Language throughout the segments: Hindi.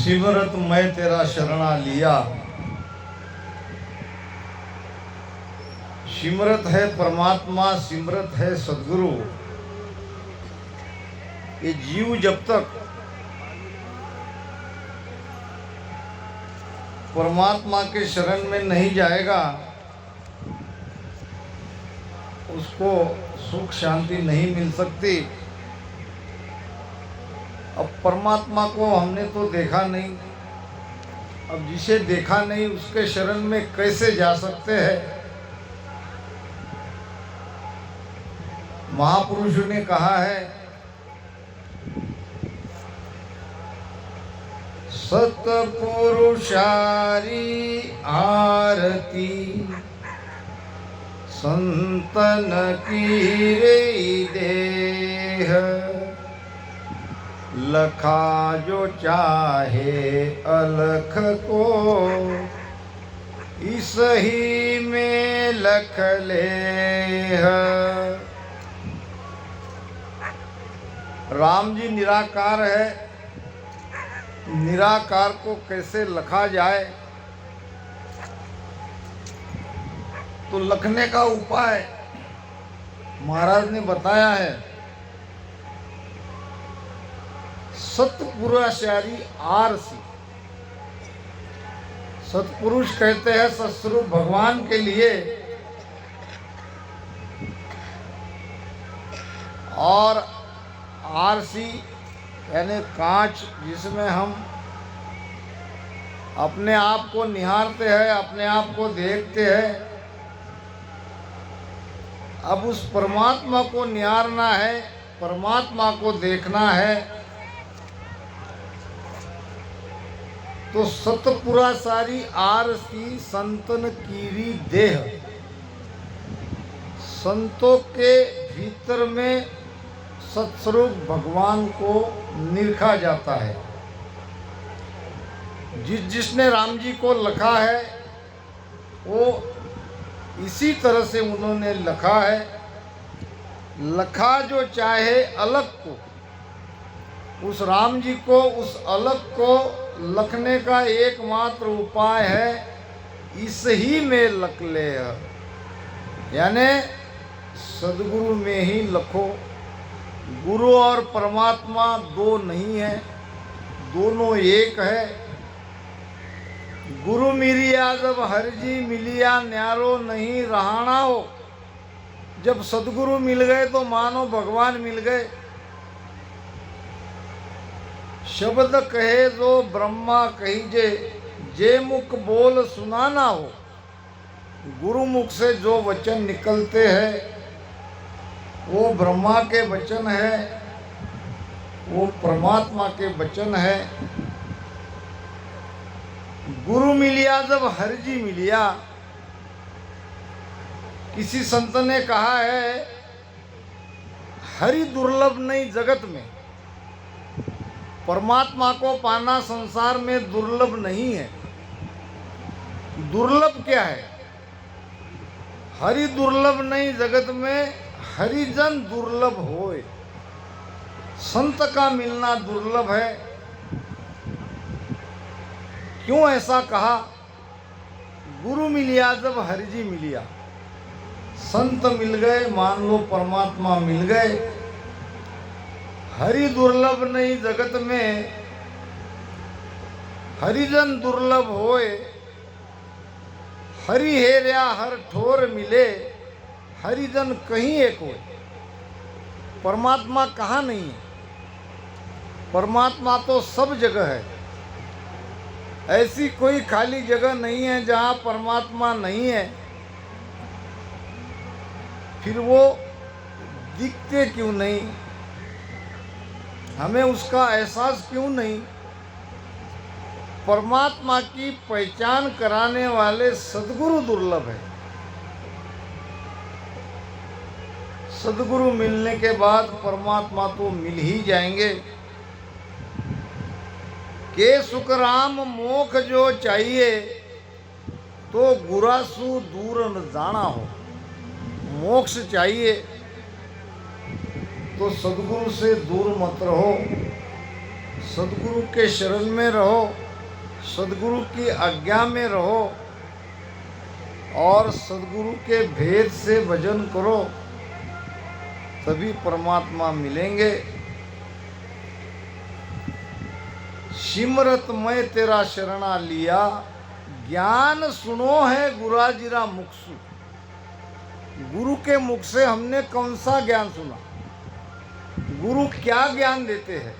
सिमरत मैं तेरा शरणा लिया। सिमरत है परमात्मा, सिमरत है सदगुरु। ये जीव जब तक परमात्मा के शरण में नहीं जाएगा उसको सुख शांति नहीं मिल सकती। अब परमात्मा को हमने तो देखा नहीं, अब जिसे देखा नहीं उसके शरण में कैसे जा सकते हैं। महापुरुषों ने कहा है, सतपुरुषारी आरती संतन की रे देह, लखा जो चाहे अलख को इस ही में लख ले। राम जी निराकार है, निराकार को कैसे लखा जाए, तो लखने का उपाय महाराज ने बताया है। सतपुरुषारी आरसी, सतपुरुष कहते हैं सतस्वरूप भगवान के लिए, और आरसी यानी कांच जिसमें हम अपने आप को निहारते हैं, अपने आप को देखते हैं। अब उस परमात्मा को निहारना है, परमात्मा को देखना है, तो सतपुरुषारी आरसी संतन कीरी देह, संतों के भीतर में सत्स्वरूप भगवान को निरखा जाता है। जिसने राम जी को लखा है वो इसी तरह से उन्होंने लखा है। लखा जो चाहे अलग को, उस राम जी को, उस अलग को लखने का एकमात्र उपाय है, इस ही में लख ले, यानी सदगुरु में ही लखो। गुरु और परमात्मा दो नहीं है, दोनों एक है। गुरु मिलिया जब हर जी मिलिया, न्यारो नहीं रहाना हो। जब सदगुरु मिल गए तो मानो भगवान मिल गए। शब्द कहे जो ब्रह्मा कहीजे, जे मुख बोल सुनाना हो। गुरु मुख से जो वचन निकलते हैं वो ब्रह्मा के वचन है, वो परमात्मा के वचन है। गुरु मिलिया जब हर जी मिलिया। किसी संत ने कहा है, हरि दुर्लभ नहीं जगत में। परमात्मा को पाना संसार में दुर्लभ नहीं है। दुर्लभ क्या है? हरि दुर्लभ नहीं जगत में, हरिजन दुर्लभ होए। संत का मिलना दुर्लभ है। क्यों ऐसा कहा? गुरु मिलिया जब हरि जी मिलिया। संत मिल गए, मान लो परमात्मा मिल गए। हरि दुर्लभ नहीं जगत में, हरिजन दुर्लभ होए। हरि हेरिया हर ठोर मिले, हरिजन कहीं एक होए। परमात्मा कहाँ नहीं है? परमात्मा तो सब जगह है। ऐसी कोई खाली जगह नहीं है जहाँ परमात्मा नहीं है। फिर वो दिखते क्यों नहीं? हमें उसका एहसास क्यों नहीं? परमात्मा की पहचान कराने वाले सद्गुरु दुर्लभ है। सद्गुरु मिलने के बाद परमात्मा तो मिल ही जाएंगे। के सुख राम मोख जो चाहिए, तो गुरासु दूर न जाना हो। मोक्ष चाहिए तो सद्गुरु से दूर मत रहो। सदगुरु के शरण में रहो, सदगुरु की आज्ञा में रहो और सदगुरु के भेद से भजन करो, तभी परमात्मा मिलेंगे। सिमरत मैं तेरा शरणा लिया, ज्ञान सुनो है गुराजिरा मुखसु। गुरु के मुख से हमने कौन सा ज्ञान सुना? गुरु क्या ज्ञान देते हैं?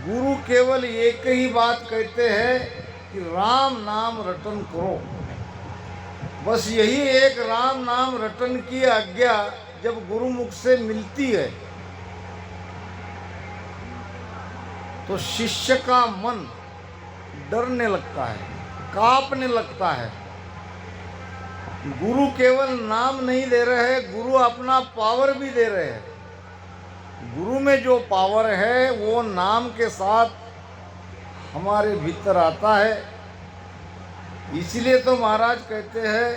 गुरु केवल एक ही बात कहते हैं कि राम नाम रटन करो। बस यही एक राम नाम रटन की आज्ञा जब गुरुमुख से मिलती है तो शिष्य का मन डरने लगता है, कांपने लगता है। गुरु केवल नाम नहीं दे रहे, गुरु अपना पावर भी दे रहे हैं। गुरु में जो पावर है वो नाम के साथ हमारे भीतर आता है। इसलिए तो महाराज कहते हैं,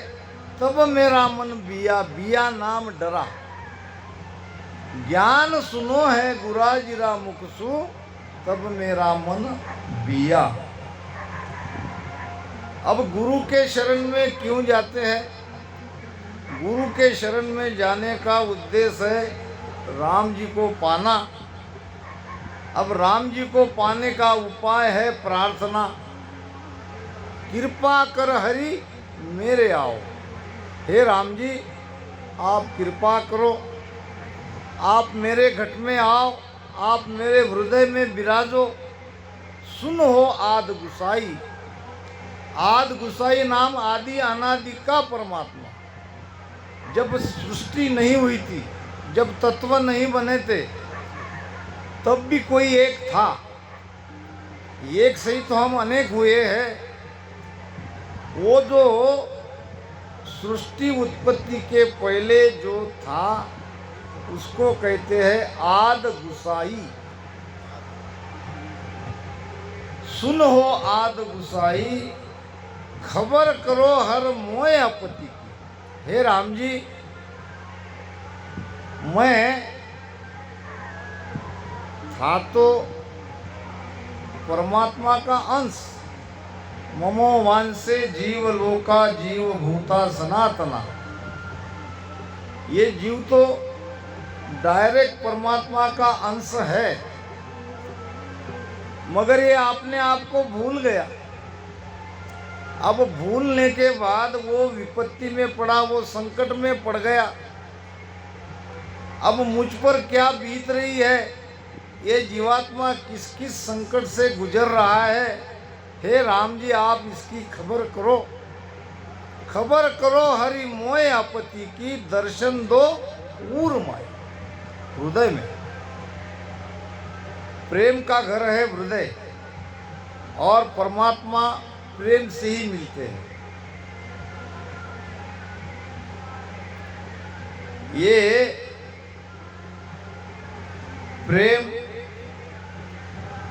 तब मेरा मन बिया, बिया नाम डरा। ज्ञान सुनो है गुराजिरा मुखसु, तब मेरा मन बिया। अब गुरु के शरण में क्यों जाते हैं? गुरु के शरण में जाने का उद्देश्य है राम जी को पाना। अब राम जी को पाने का उपाय है प्रार्थना। कृपा कर हरि मेरे आओ। हे राम जी, आप कृपा करो, आप मेरे घट में आओ, आप मेरे हृदय में विराजो। सुन हो आद गुसाई। आद गुसाई नाम आदि अनादि का परमात्मा। जब सृष्टि नहीं हुई थी, जब तत्व नहीं बने थे, तब भी कोई एक था। एक सही तो हम अनेक हुए हैं। वो जो सृष्टि उत्पत्ति के पहले जो था उसको कहते हैं आद गुसाई। सुन हो आद गुसाई, खबर करो हर मोय आपत्ति की। हे राम जी, मैं था तो परमात्मा का अंश। ममो वांसे जीव लोका जीव भूता सनातना। ये जीव तो डायरेक्ट परमात्मा का अंश है, मगर ये अपने आप को भूल गया। अब भूलने के बाद वो विपत्ति में पड़ा, वो संकट में पड़ गया। अब मुझ पर क्या बीत रही है, ये जीवात्मा किस किस संकट से गुजर रहा है, हे राम जी आप इसकी खबर करो। खबर करो हरि मोय आपत्ति की, दर्शन दो ऊर माय। हृदय में प्रेम का घर है हृदय, और परमात्मा प्रेम से ही मिलते हैं। ये प्रेम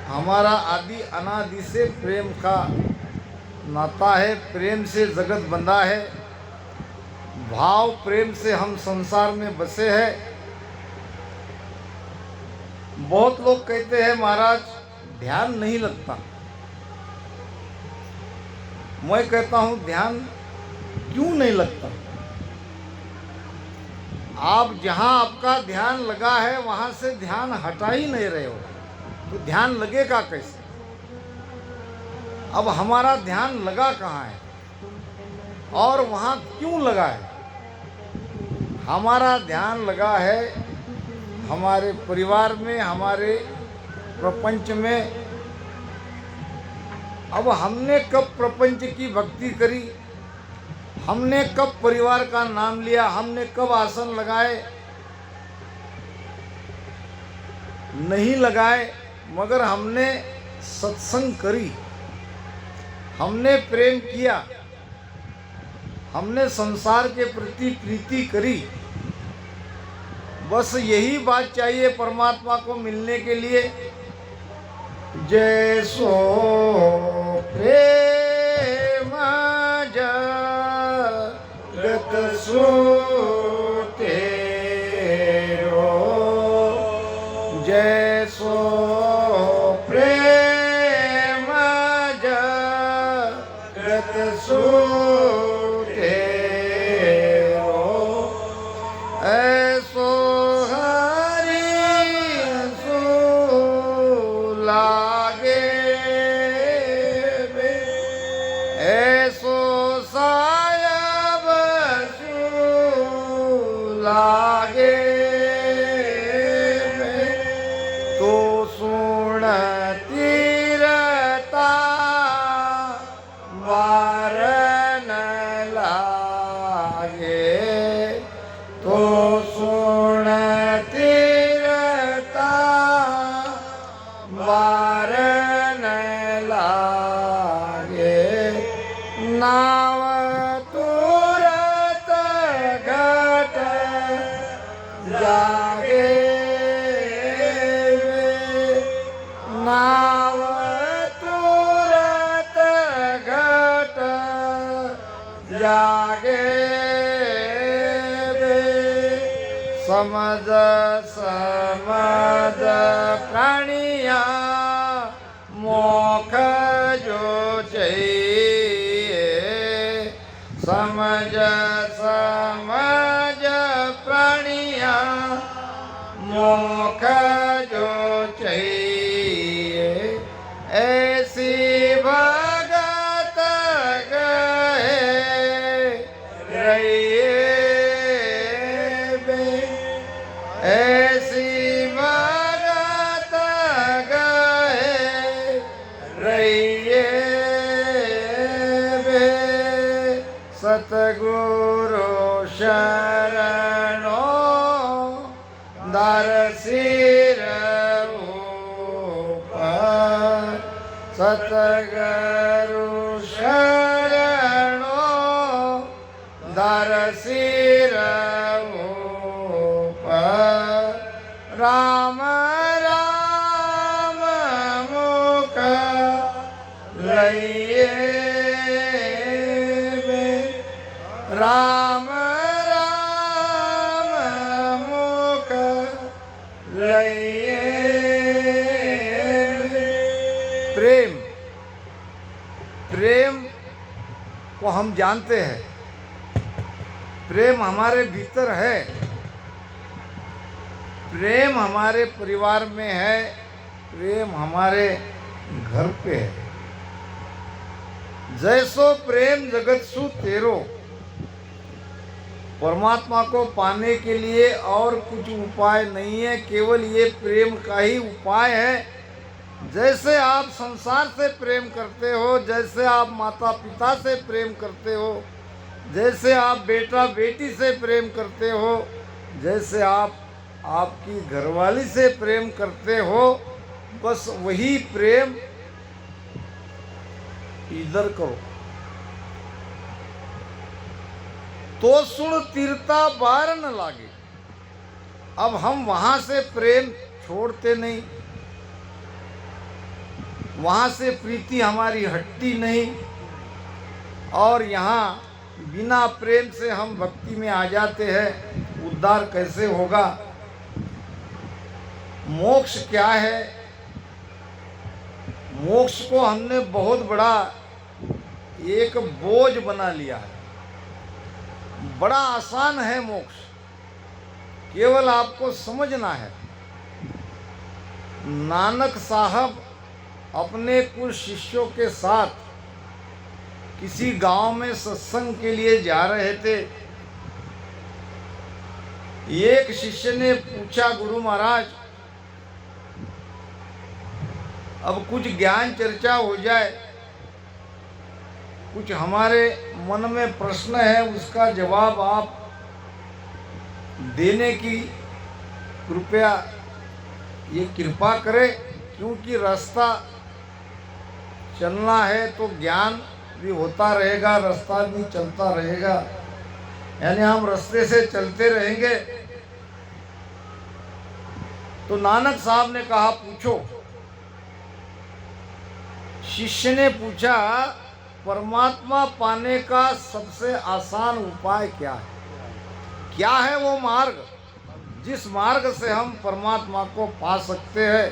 हमारा आदि अनादि से प्रेम का नाता है। प्रेम से जगत बंधा है। भाव प्रेम से हम संसार में बसे हैं। बहुत लोग कहते हैं महाराज ध्यान नहीं लगता। मैं कहता हूं ध्यान क्यों नहीं लगता? आप जहां आपका ध्यान लगा है वहां से ध्यान हटा ही नहीं रहे हो, तो ध्यान लगेगा कैसे? अब हमारा ध्यान लगा कहाँ है और वहां क्यों लगा है? हमारा ध्यान लगा है हमारे परिवार में, हमारे प्रपंच में। अब हमने कब प्रपंच की भक्ति करी, हमने कब परिवार का नाम लिया, हमने कब आसन लगाए? नहीं लगाए, मगर हमने सत्संग करी, हमने प्रेम किया, हमने संसार के प्रति प्रीति करी। बस यही बात चाहिए परमात्मा को मिलने के लिए। जैसो प्रेम जगत सो तेरो, जैसो प्रेम जगत सूटे ऐसो हरि सो लागे ऐसो सायब सो लागे तो सुन तीरता वारन लागे तो सुन तीरता वारन लागे नाव तुरत घट जागे नाव तुरत घट जागे समझ समझ प्राणिया मोख जो चाहिए समझ समझ प्राणिया मोख जो चाहिए ऐसी भगत गए रहिए बे ऐसी भगत गए रहिए बे सतगुरु शरणो दर सिर ऊपर सतगुरु शरणो दर सिर ऊपर राम राम मुख लइए राम राम मुख लइए प्रेम प्रेम को हम जानते हैं प्रेम हमारे भीतर है प्रेम हमारे परिवार में है प्रेम हमारे घर पे है जैसो प्रेम जगत सु तेरो परमात्मा को पाने के लिए और कुछ उपाय नहीं है केवल ये प्रेम का ही उपाय है जैसे आप संसार से प्रेम करते हो जैसे आप माता पिता से प्रेम करते हो जैसे आप बेटा बेटी से प्रेम करते हो जैसे आप आपकी घरवाली से प्रेम करते हो बस वही प्रेम इधर करो तो सुन तीरता बार न लागे अब हम वहां से प्रेम छोड़ते नहीं वहां से प्रीति हमारी हटती नहीं और यहाँ बिना प्रेम से हम भक्ति में आ जाते हैं उद्धार कैसे होगा मोक्ष क्या है मोक्ष को हमने बहुत बड़ा एक बोझ बना लिया है बड़ा आसान है मोक्ष केवल आपको समझना है नानक साहब अपने कुछ शिष्यों के साथ किसी गांव में सत्संग के लिए जा रहे थे एक शिष्य ने पूछा गुरु महाराज अब कुछ ज्ञान चर्चा हो जाए कुछ हमारे मन में प्रश्न है उसका जवाब आप देने की कृपया ये कृपा करें क्योंकि रास्ता चलना है तो ज्ञान भी होता रहेगा रास्ता भी चलता रहेगा यानी हम रास्ते से चलते रहेंगे तो नानक साहब ने कहा पूछो शिष्य ने पूछा परमात्मा पाने का सबसे आसान उपाय क्या है वो मार्ग जिस मार्ग से हम परमात्मा को पा सकते हैं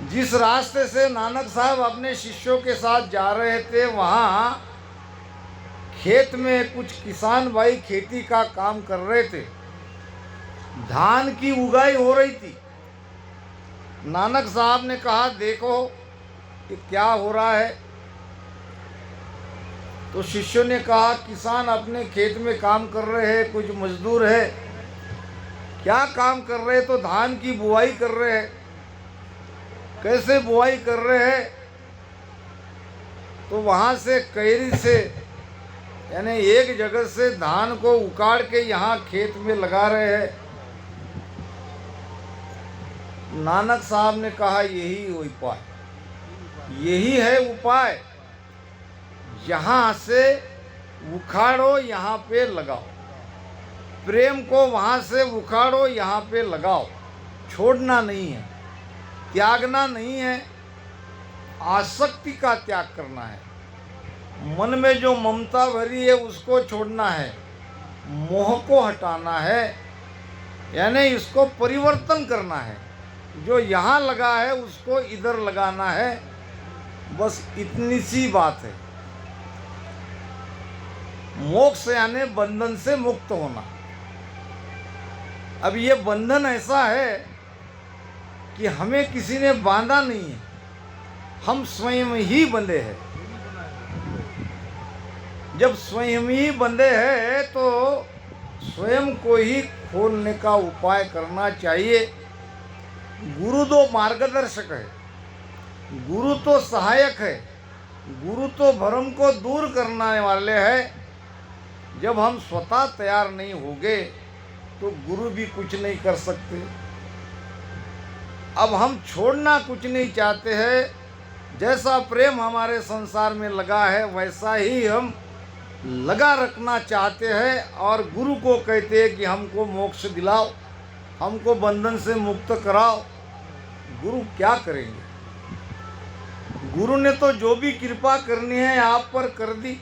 जिस रास्ते से नानक साहब अपने शिष्यों के साथ जा रहे थे, वहाँ खेत में कुछ किसान भाई खेती का काम कर रहे थे। धान की उगाई हो रही थी। नानक साहब ने कहा, देखो कि क्या हो रहा है। तो शिष्यों ने कहा, किसान अपने खेत में काम कर रहे हैं, कुछ मजदूर है। क्या काम कर रहे हैं? तो धान की बुआई कर रहे हैं। कैसे बुआई कर रहे हैं? तो वहाँ से कैरी से, यानी एक जगह से धान को उखाड़ के यहाँ खेत में लगा रहे हैं। नानक साहब ने कहा, यही उपाय, यही है उपाय। यहाँ से उखाड़ो, यहाँ पे लगाओ। प्रेम को वहाँ से उखाड़ो, यहाँ पे लगाओ। छोड़ना नहीं है, त्यागना नहीं है, आसक्ति का त्याग करना है। मन में जो ममता भरी है उसको छोड़ना है, मोह को हटाना है, यानी इसको परिवर्तन करना है। जो यहाँ लगा है उसको इधर लगाना है। बस इतनी सी बात है। मोक्ष यानी बंधन से मुक्त होना। अब ये बंधन ऐसा है कि हमें किसी ने बांधा नहीं है, हम स्वयं ही बंधे हैं। जब स्वयं ही बंधे हैं तो स्वयं को ही खोलने का उपाय करना चाहिए। गुरु तो मार्गदर्शक है, गुरु तो सहायक है, गुरु तो भ्रम को दूर करने वाले हैं। जब हम स्वतः तैयार नहीं होंगे तो गुरु भी कुछ नहीं कर सकते। अब हम छोड़ना कुछ नहीं चाहते हैं। जैसा प्रेम हमारे संसार में लगा है वैसा ही हम लगा रखना चाहते हैं, और गुरु को कहते हैं कि हमको मोक्ष दिलाओ, हमको बंधन से मुक्त कराओ। गुरु क्या करेंगे? गुरु ने तो जो भी कृपा करनी है आप पर कर दी।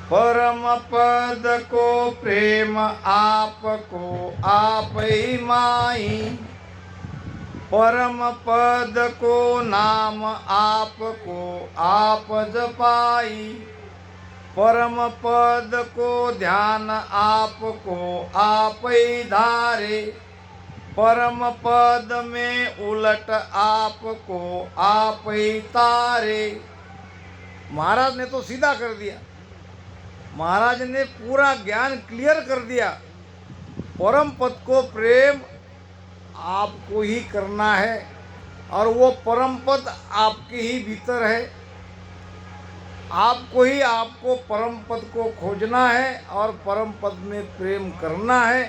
परम पद को प्रेम आपको आप ही माई, परम पद को नाम आपको आप जपाई, परम पद को ध्यान आपको आप ही धारे, परम पद में उलट आपको आप ही तारे। महाराज ने तो सीधा कर दिया, महाराज ने पूरा ज्ञान क्लियर कर दिया। परम पद को प्रेम आपको ही करना है, और वो परम पद आपके ही भीतर है। आपको ही आपको परम पद को खोजना है और परम पद में प्रेम करना है।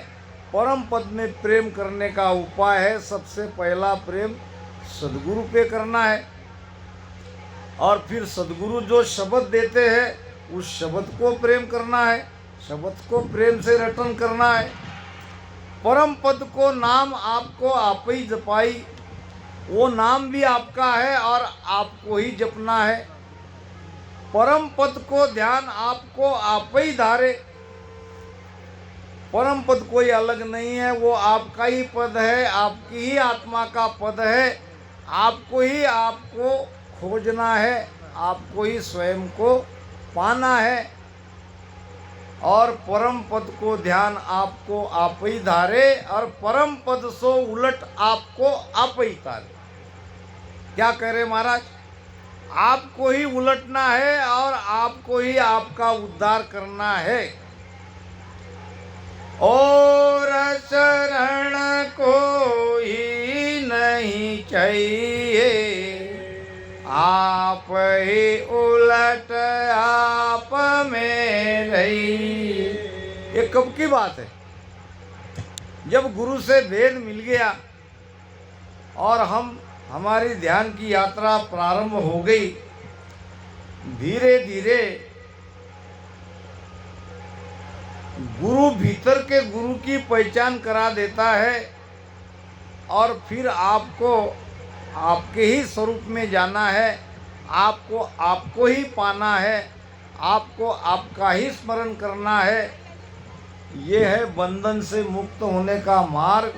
परम पद में प्रेम करने का उपाय है, सबसे पहला प्रेम सद्गुरु पे करना है, और फिर सद्गुरु जो शब्द देते हैं उस शब्द को प्रेम करना है, शब्द को प्रेम से रटन करना है। परम पद को नाम आपको आप ही जपाई, वो नाम भी आपका है और आपको ही जपना है। परम पद को ध्यान आपको आप ही धारे, परम पद कोई अलग नहीं है, वो आपका ही पद है, आपकी ही आत्मा का पद है। आपको ही आपको खोजना है, आपको ही स्वयं को पाना है, और परम पद को ध्यान आपको आप ही धारे, और परम पद सो उलट आपको आप ही तारे। क्या कह रहे महाराज? आपको ही उलटना है और आपको ही आपका उद्धार करना है। और शरण कोई नहीं चाहिए, आप ही उलट आप में रही। ये कब की बात है? जब गुरु से भेद मिल गया और हमारी ध्यान की यात्रा प्रारंभ हो गई। धीरे धीरे गुरु भीतर के गुरु की पहचान करा देता है, और फिर आपको आपके ही स्वरूप में जाना है, आपको ही पाना है, आपको आपका ही स्मरण करना है। ये है बंधन से मुक्त होने का मार्ग।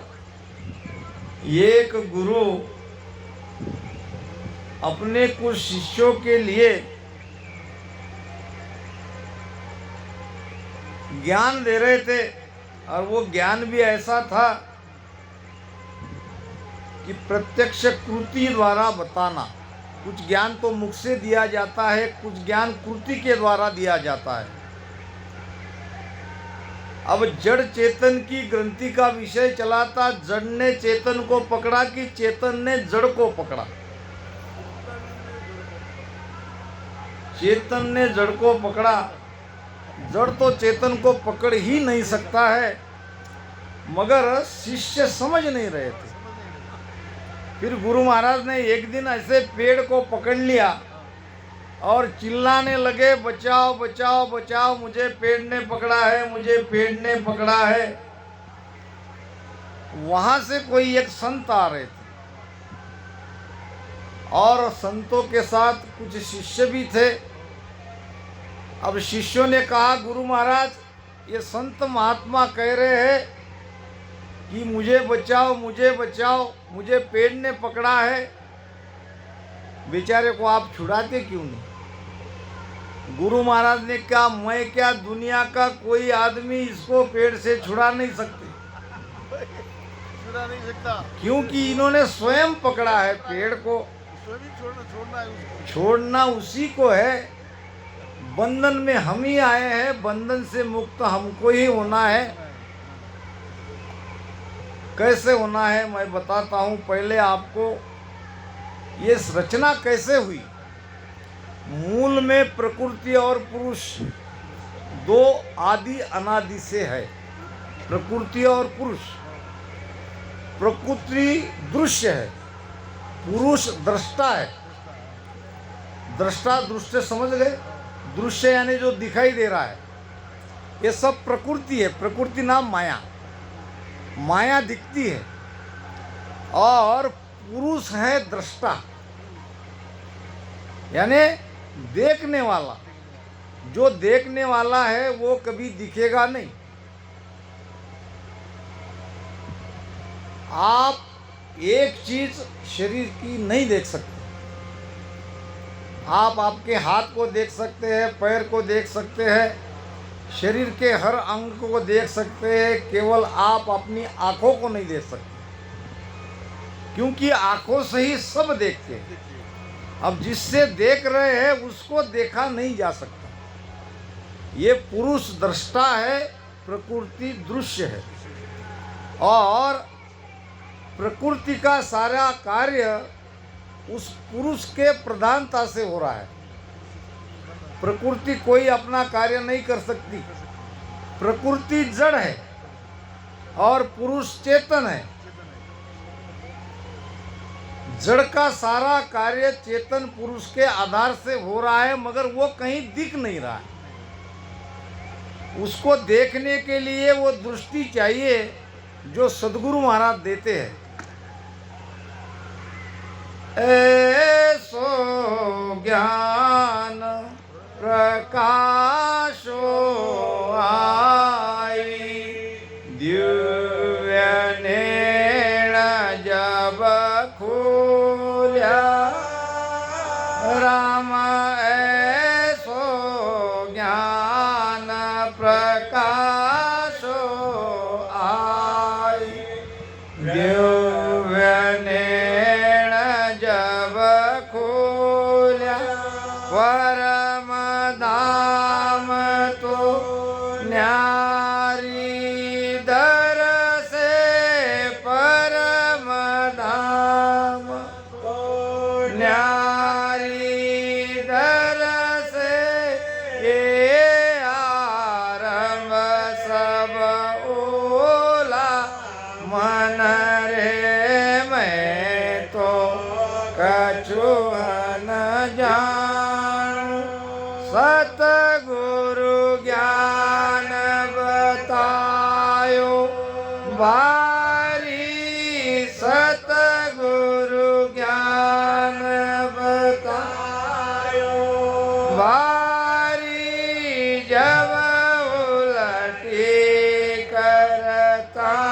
एक गुरु अपने कुछ शिष्यों के लिए ज्ञान दे रहे थे, और वो ज्ञान भी ऐसा था कि प्रत्यक्ष कृति द्वारा बताना। कुछ ज्ञान तो मुख से दिया जाता है, कुछ ज्ञान कृति के द्वारा दिया जाता है। अब जड़ चेतन की ग्रंथि का विषय चला था, जड़ ने चेतन को पकड़ा कि चेतन ने जड़ को पकड़ा। चेतन ने जड़ को पकड़ा, जड़ तो चेतन को पकड़ ही नहीं सकता है, मगर शिष्य समझ नहीं रहे थे। फिर गुरु महाराज ने एक दिन ऐसे पेड़ को पकड़ लिया और चिल्लाने लगे, बचाओ बचाओ बचाओ, मुझे पेड़ ने पकड़ा है, मुझे पेड़ ने पकड़ा है। वहां से कोई एक संत आ रहे थे और संतों के साथ कुछ शिष्य भी थे। अब शिष्यों ने कहा, गुरु महाराज, ये संत महात्मा कह रहे हैं कि मुझे बचाओ, मुझे बचाओ, मुझे पेड़ ने पकड़ा है। बेचारे को आप छुड़ाते क्यों नहीं? गुरु महाराज ने कहा, मैं क्या, दुनिया का कोई आदमी इसको पेड़ से छुड़ा नहीं सकते, छुड़ा नहीं सकता, क्योंकि इन्होंने स्वयं पकड़ा है पेड़ को। छोड़ना है उसको। छोड़ना उसी को है। बंधन में हम ही आए हैं, बंधन से मुक्त हमको ही होना है। कैसे होना है मैं बताता हूँ। पहले आपको ये रचना कैसे हुई। मूल में प्रकृति और पुरुष दो आदि अनादि से है। प्रकृति और पुरुष। प्रकृति दृश्य है, पुरुष दृष्टा है। दृष्टा दृश्य समझ गए? दृश्य यानी जो दिखाई दे रहा है, ये सब प्रकृति है। प्रकृति नाम माया, माया दिखती है। और पुरुष है दृष्टा, यानी देखने वाला। जो देखने वाला है वो कभी दिखेगा नहीं। आप एक चीज शरीर की नहीं देख सकते। आप आपके हाथ को देख सकते हैं, पैर को देख सकते हैं, शरीर के हर अंग को देख सकते हैं, केवल आप अपनी आंखों को नहीं देख सकते, क्योंकि आंखों से ही सब देखते हैं। अब जिससे देख रहे हैं उसको देखा नहीं जा सकता। ये पुरुष दृष्टा है, प्रकृति दृश्य है। और प्रकृति का सारा कार्य उस पुरुष के प्रधानता से हो रहा है। प्रकृति कोई अपना कार्य नहीं कर सकती। प्रकृति जड़ है और पुरुष चेतन है। जड़ का सारा कार्य चेतन पुरुष के आधार से हो रहा है, मगर वो कहीं दिख नहीं रहा है। उसको देखने के लिए वो दृष्टि चाहिए जो सद्गुरु महाराज देते हैं। ऐसो ज्ञान प्रकाशो आई, दिव्य नेण जब खोल्या, राम ऐसो ज्ञान प्रकाशो आई, दिव्य नेण जब खोल्या, परम धाम तो न्यारी दर से, परम धाम तो न्यारी दर से, ये आरंभ सब ओला मन रे, मैं तो कछु न जानू, सतगुरु ज्ञान बतायो भारी, सतगुरु ज्ञान बतायो भारी, जब उलटी करतानु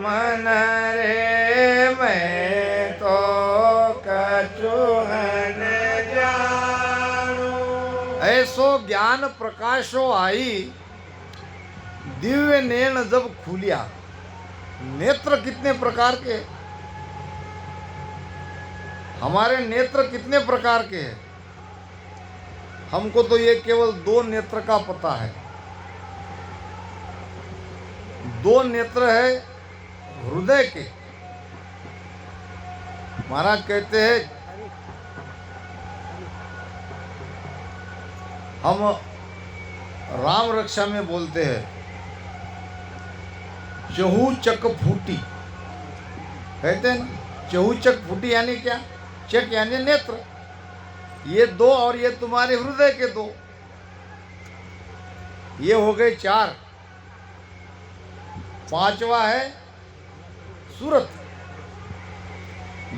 मन रे मैं तो कछुहन जानू। ऐसो ज्ञान प्रकाशो आई दिव्य नैन जब खुलिया। नेत्र कितने प्रकार के हैं? हमारे नेत्र कितने प्रकार के हैं? हमको तो ये केवल 2 नेत्र का पता है। 2 नेत्र है हृदय के। महाराज कहते हैं हम राम रक्षा में बोलते हैं चहूचक फूटी, कहते हैं ना चहूचक फूटी यानी क्या? चक यानी नेत्र। ये 2 और ये तुम्हारे हृदय के 2, ये हो गए 4। 5वां है सूरत।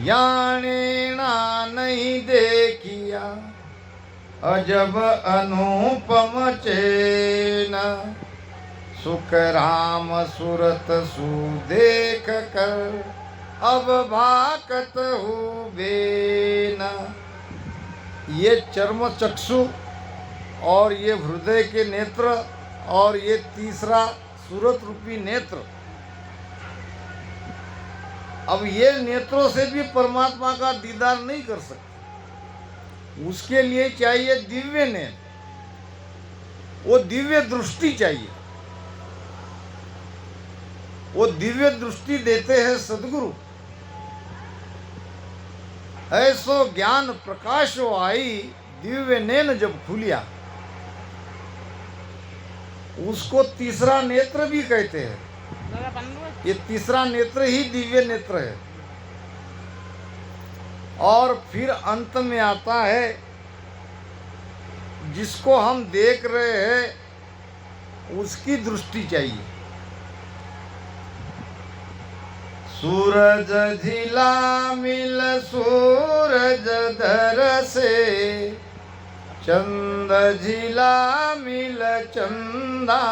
यानेना नहीं देखिया अजब अनुपम चेना सुख राम सूरत सुदेख कर अब भाकत हूँ बेना। ये चर्म चक्षु और ये हृदय के नेत्र और ये तीसरा सूरत रूपी नेत्र। अब ये नेत्रों से भी परमात्मा का दीदार नहीं कर सकते। उसके लिए चाहिए दिव्य नेत्र, वो दिव्य दृष्टि चाहिए। वो दिव्य दृष्टि देते हैं सदगुरु। ऐसो ज्ञान प्रकाशो आई दिव्य नैन जब खुलिया। उसको तीसरा नेत्र भी कहते हैं। ये तीसरा नेत्र ही दिव्य नेत्र है। और फिर अंत में आता है जिसको हम देख रहे हैं उसकी दृष्टि चाहिए। सूरज झिला मिल सूरज धर से चंद झिला मिल चंदा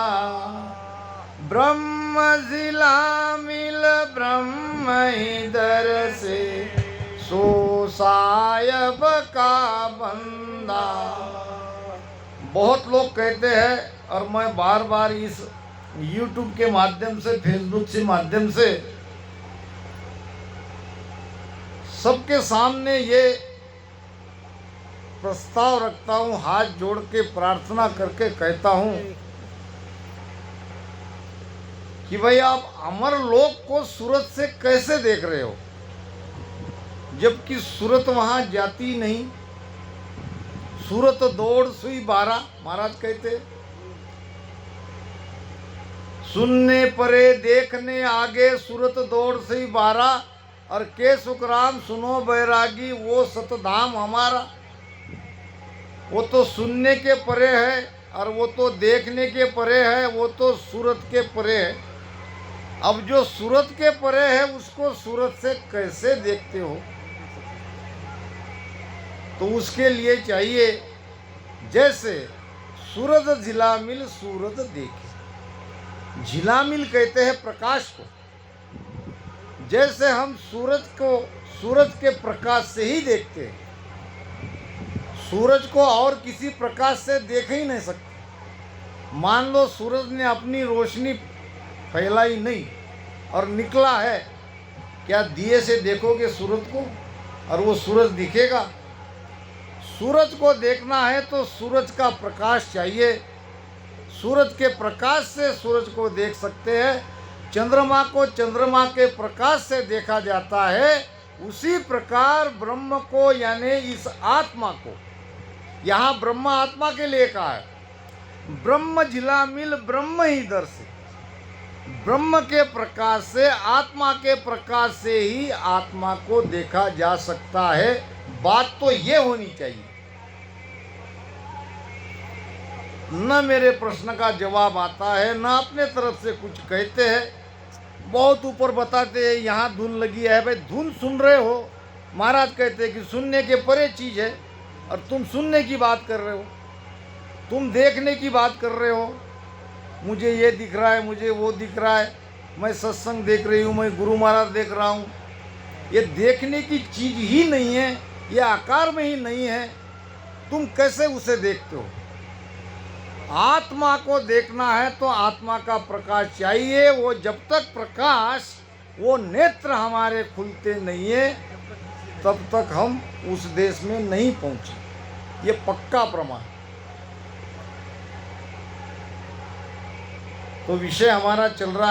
ब्रह्म झिला मिल ब्रह्म इधर से सो सायब का बंदा। बहुत लोग कहते हैं और मैं बार बार इस YouTube के माध्यम से फेसबुक के माध्यम से सबके सामने ये प्रस्ताव रखता हूँ, हाथ जोड़ के प्रार्थना करके कहता हूँ कि भाई आप अमर लोक को सूरत से कैसे देख रहे हो, जबकि सूरत वहाँ जाती नहीं। सूरत दौड़ सुई 12 महाराज कहते। सुनने परे देखने आगे सूरत दौड़ सुई 12 और के सुखराम सुनो बैरागी वो सतधाम हमारा। वो तो सुनने के परे है और वो तो देखने के परे है, वो तो सूरत के परे है। अब जो सूरत के परे है उसको सूरत से कैसे देखते हो? तो उसके लिए चाहिए जैसे सूरज झिलामिल सूरत देखे। झिलामिल कहते हैं प्रकाश को। जैसे हम सूरज को सूरज के प्रकाश से ही देखते हैं, सूरज को और किसी प्रकाश से देख ही नहीं सकते। मान लो सूरज ने अपनी रोशनी फैलाई नहीं और निकला है, क्या दिए से देखोगे सूरज को और वो सूरज दिखेगा? सूरज को देखना है तो सूरज का प्रकाश चाहिए। सूरज के प्रकाश से सूरज को देख सकते हैं। चंद्रमा को चंद्रमा के प्रकाश से देखा जाता है। उसी प्रकार ब्रह्म को यानी इस आत्मा को, यहाँ ब्रह्म आत्मा के लिए कहा है, ब्रह्म झिलामिल ब्रह्म ही दर से, ब्रह्म के प्रकाश से, आत्मा के प्रकाश से ही आत्मा को देखा जा सकता है। बात तो ये होनी चाहिए। न मेरे प्रश्न का जवाब आता है, न अपने तरफ से कुछ कहते हैं। बहुत ऊपर बताते हैं यहाँ धुन लगी है। भाई धुन सुन रहे हो? महाराज कहते हैं कि सुनने के परे चीज़ है और तुम सुनने की बात कर रहे हो, तुम देखने की बात कर रहे हो। मुझे ये दिख रहा है, मुझे वो दिख रहा है। मैं सत्संग देख रही हूँ, मैं गुरु महाराज देख रहा हूँ। ये देखने की चीज ही नहीं है, ये आकार में ही नहीं है, तुम कैसे उसे देखते हो? आत्मा को देखना है तो आत्मा का प्रकाश चाहिए। वो जब तक प्रकाश, वो नेत्र हमारे खुलते नहीं है, तब तक हम उस देश में नहीं पहुंचे। ये पक्का प्रमाण। तो विषय हमारा चल रहा है।